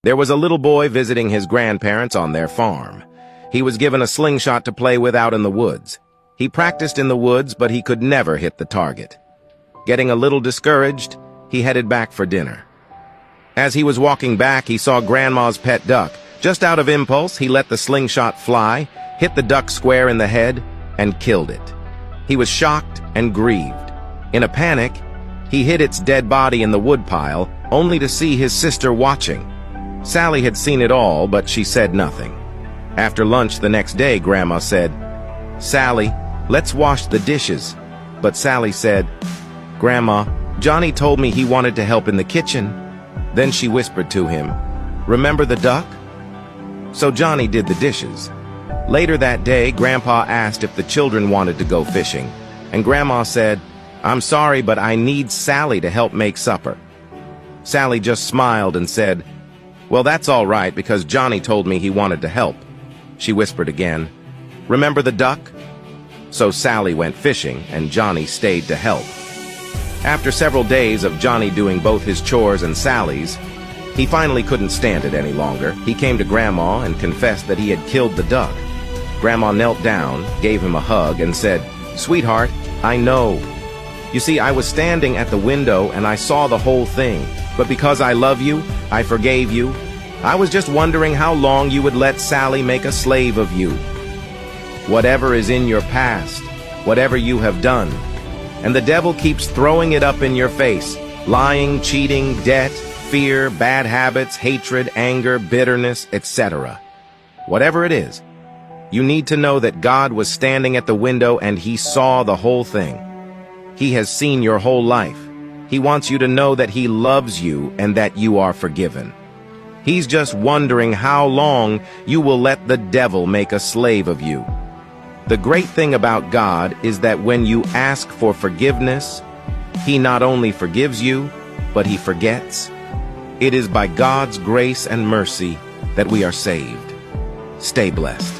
There was a little boy visiting his grandparents on their farm. He was given a slingshot to play with out in the woods. He practiced in the woods, but he could never hit the target. Getting a little discouraged, he headed back for dinner. As he was walking back, he saw Grandma's pet duck. Just out of impulse, he let the slingshot fly, hit the duck square in the head, and killed it. He was shocked and grieved. In a panic, he hid its dead body in the woodpile, only to see his sister watching. Sally had seen it all, but she said nothing. After lunch the next day, Grandma said, "Sally, let's wash the dishes." But Sally said, "Grandma, Johnny told me he wanted to help in the kitchen." Then she whispered to him, "Remember the duck?" So Johnny did the dishes. Later that day, Grandpa asked if the children wanted to go fishing, and Grandma said, "I'm sorry, but I need Sally to help make supper." Sally just smiled and said, "Well, that's all right, because Johnny told me he wanted to help." She whispered again, "Remember the duck?" So Sally went fishing, and Johnny stayed to help. After several days of Johnny doing both his chores and Sally's, he finally couldn't stand it any longer. He came to Grandma and confessed that he had killed the duck. Grandma knelt down, gave him a hug, and said, "Sweetheart, I know. You see, I was standing at the window and I saw the whole thing. But because I love you, I forgave you. I was just wondering how long you would let Sally make a slave of you. Whatever is in your past, whatever you have done, and the devil keeps throwing it up in your face. Lying, cheating, debt, fear, bad habits, hatred, anger, bitterness, etc. Whatever it is, you need to know that God was standing at the window and He saw the whole thing. He has seen your whole life. He wants you to know that He loves you and that you are forgiven. He's just wondering how long you will let the devil make a slave of you. The great thing about God is that when you ask for forgiveness, He not only forgives you, but He forgets. It is by God's grace and mercy that we are saved. Stay blessed.